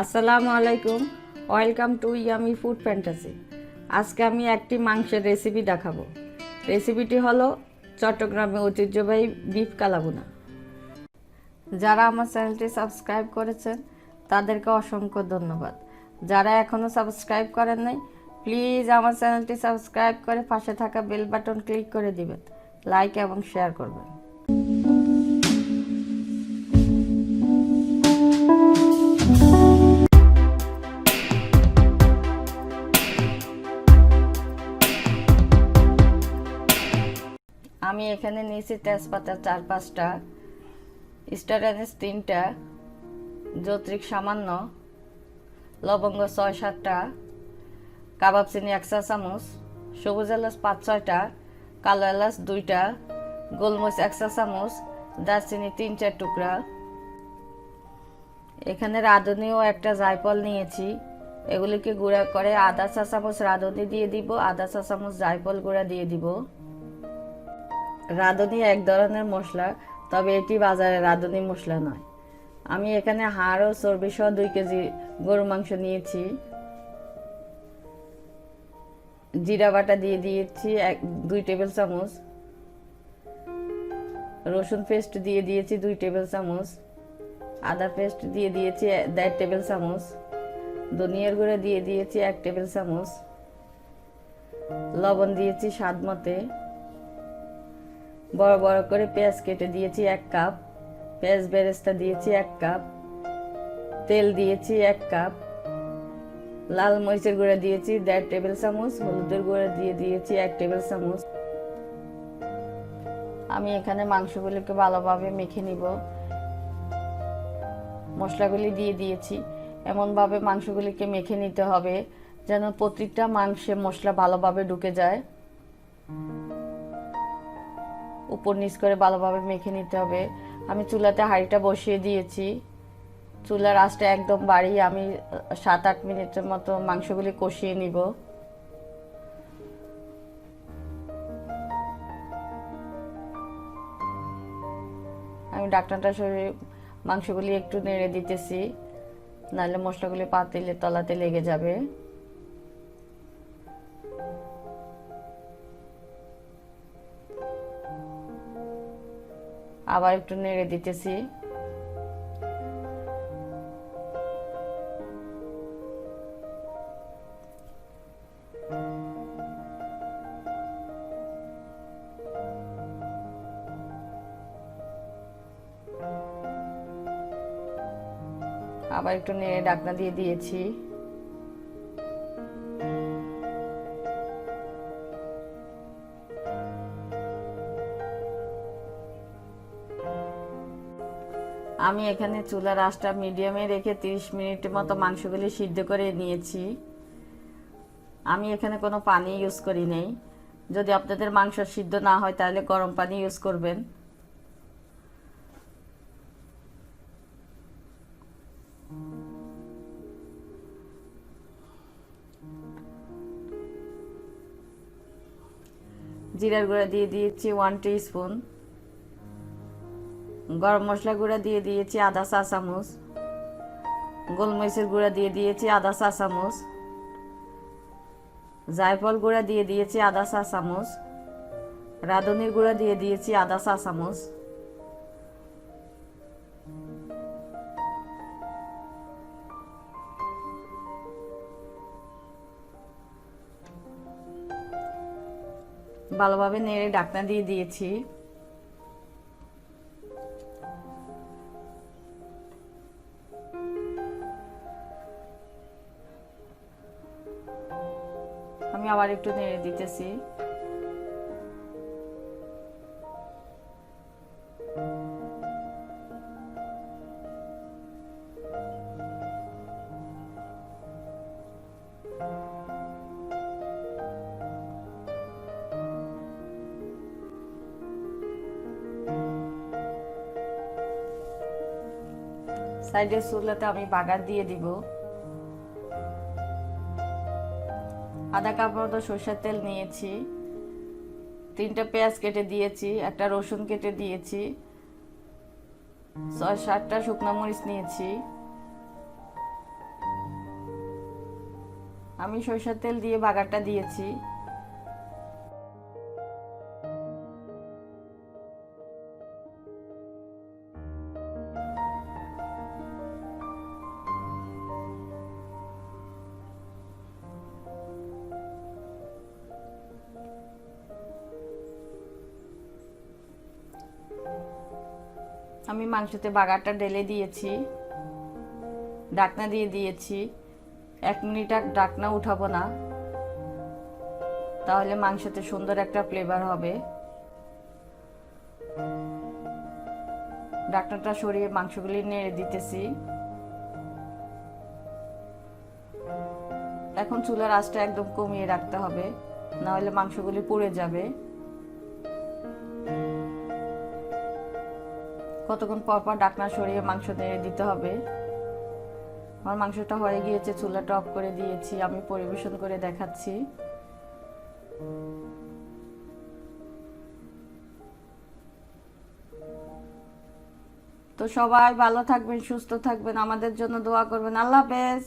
আসসালামু আলাইকুম, welcome to yummy food fantasy. আজকে আমি একটি মাংসের রেসিপি দেখাবো। রেসিপিটি হলো চট্টগ্রামে ঐতিহ্যবাহী বিফ কালাভুনা। যারা আমার চ্যানেলটি সাবস্ক্রাইব করেছেন তাদেরকে অসংখ্য ধন্যবাদ। যারা এখনও সাবস্ক্রাইব করেন নাই, প্লিজ আমার চ্যানেলটি সাবস্ক্রাইব করে পাশে থাকা বেল বাটন ক্লিক করে দিবেন, লাইক এবং শেয়ার করবেন। আমি এখানে নিয়েছি তেজপাতা 4-5টা, স্টার অ্যানিস 3টা, জৈত্রিক সামান্য, লবঙ্গ 6-7টা, কাবাব চিনি 1 চা চামচ, সবুজ এলাচ 5-6টা, কালো এলাচ 2টা, গোলমরিচ 1 চা চামচ, দারচিনি 3-4 টুকরা। এখানে রাঁধুনিও একটা জায়ফল নিয়েছি, এগুলিকে গুঁড়া করে আধা চা চামচ রাঁধুনি দিয়ে দিব, আধা চা চামচ জায়ফল গুঁড়া দিয়ে দিব। রাঁধুনি এক ধরনের মশলা, তবে এটি বাজারে রাঁধুনি মশলা নয়। আমি এখানে হাড় ও চর্বি সহ 2 কেজি গরু মাংস নিয়েছি। জিরা বাটা দিয়ে দিয়েছি 2 টেবিল চামচ, রসুন পেস্ট দিয়ে দিয়েছি 2 টেবিল চামচ, আদা পেস্ট দিয়ে দিয়েছি 1.5 টেবিল চামচ, ধনিয়ার গুঁড়া দিয়ে দিয়েছি 1 টেবিল চামচ, লবণ দিয়েছি স্বাদ মতে। বড় বড় করে পেঁয়াজ কেটে দিয়েছি 1 কাপ, পেঁয়াজ বেরেস্তা দিয়েছি 1 কাপ, তেল দিয়েছি 1 কাপ, লাল মরিচের গুঁড়া দিয়েছি 1.5 টেবিল চামচ, হলুদের গুঁড়া দিয়ে দিয়েছি 1 টেবিল চামচ। আমি এখানে মাংসগুলিকে ভালোভাবে মেখে নিব। মশলাগুলি দিয়ে দিয়েছি, এমনভাবে মাংসগুলিকে মেখে নিতে হবে যেন প্রতিটা মাংসে মশলা ভালোভাবে ঢুকে যায়। উপর নিচ করে ভালোভাবে মেখে নিতে হবে। আমি চুলাতে হাঁড়িটা বসিয়ে দিয়েছি, চুলার আঁচটা একদম বাড়িয়ে আমি 7-8 মিনিটের মতো মাংসগুলি কষিয়ে নিব। আমি ঢাকনাটা সরিয়ে মাংসগুলি একটু নেড়ে দিতেছি, নাহলে মশলাগুলি পাতিলে তলাতে লেগে যাবে। আবার একটু নেড়ে দিতেছি। আবার একটু নেড়ে ঢাকনা দিয়ে দিয়েছি। আমি এখানে চুলার আঁচটা মিডিয়ামে রেখে 30 মিনিটের মতো মাংসগুলি সিদ্ধ করে নিয়েছি। আমি এখানে কোনো পানি ইউজ করি নাই। যদি আপনাদের মাংস সিদ্ধ না হয় তাহলে গরম পানি ইউজ করবেন। জিরার গুঁড়া দিয়ে দিয়েছি 1 টিস্পুন, গরম মশলা গুঁড়া দিয়ে দিয়েছি আধা চা চামচ, গোলমরিচের গুঁড়া দিয়ে দিয়েছি আধা চা চামচ, জায়ফল গুঁড়া দিয়ে দিয়েছি আধা চা চামচ, রাঁধুনির গুঁড়া দিয়ে দিয়েছি আধা চা চামচ। ভালোভাবে নেড়ে ঢাকনা দিয়ে দিয়েছি। আমি আবার একটু নেড়ে দিতেছি। সাইডের চুলাতে আমি বাগার দিয়ে দিব। আধা কাপ মতো সরষের তেল নিয়েছি, 3টা পেঁয়াজ কেটে দিয়েছি, একটা রসুন কেটে দিয়েছি, 6-7টা শুকনো মরিচ নিয়েছি, আমি সরিষার তেল দিয়ে বাগারটা দিয়েছি। আমি মাংসতে বাগারটা ঢেলে দিয়েছি, ঢাকনা দিয়ে দিয়েছি। 1 মিনিট আর ঢাকনা উঠাবো না, তাহলে মাংসতে সুন্দর একটা ফ্লেভার হবে। ঢাকনাটা সরিয়ে মাংসগুলি নেড়ে দিতেছি। এখন চুলার আঁচটা একদম কমিয়ে রাখতে হবে, না হলে মাংসগুলি পুড়ে যাবে। কতক্ষণ পর পর ঢাকনা সরিয়ে মাংস নেড়ে দিতে হবে। আমার মাংসটা হয়ে গিয়েছে, চুলাটা অফ করে দিয়েছি। আমি পরিবেশন করে দেখাচ্ছি। তো সবাই ভালো থাকবেন, সুস্থ থাকবেন, আমাদের জন্য দোয়া করবেন। আল্লাহ হাফেজ।